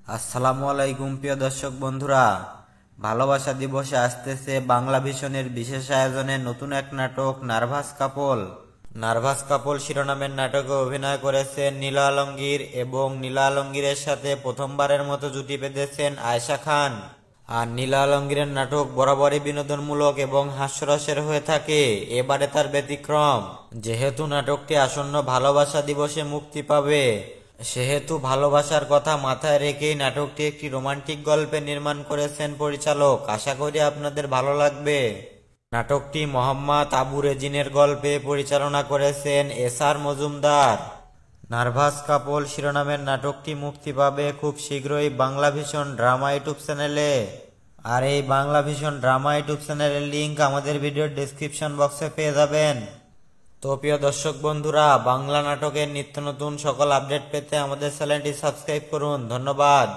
আসসালামু আলাইকুম প্রিয় দর্শক বন্ধুরা, ভালোবাসা দিবসে আসতেছে বাংলা ভিশনের বিশেষ আয়োজনে নতুন এক নাটক নার্ভাস কাপল। নার্ভাস কাপল শিরোনামের নাটকে অভিনয় করেছেন নীলা আলমগীর এবং নীলা আলমগীরের সাথে প্রথমবারের মতো জুটি বেঁধেছেন আয়েশা খান। আর নীলা আলমগীরের নাটক বরাবরই বিনোদনমূলক এবং হাস্যরসের হয়ে থাকে, এবারে তার ব্যতিক্রম। যেহেতু নাটকটি আসন্ন ভালোবাসা দিবসে মুক্তি পাবে, সেহেতু ভালোবাসার কথা মাথায় রেখেই নাটকটি একটি রোমান্টিক গল্পে নির্মাণ করেছেন পরিচালক। আশা করি আপনাদের ভালো লাগবে। নাটকটি মোহাম্মদ আবু রেজিনের গল্পে পরিচালনা করেছেন এস.আর. মজুমদার। নার্ভাস কাপল শিরোনামের নাটকটি মুক্তি পাবে খুব শীঘ্রই বাংলা ভিশন ড্রামা ইউটিউব চ্যানেলে। আর এই বাংলা ভিশন ড্রামা ইউটিউব চ্যানেলের লিংক আমাদের ভিডিওর ডেসক্রিপশন বক্সে পেয়ে যাবেন। তো প্রিয় দর্শক বন্ধুরা, বাংলা নাটকের নিত্য নতুন সকল আপডেট পেতে আমাদের চ্যানেলটি সাবস্ক্রাইব করুন। ধন্যবাদ।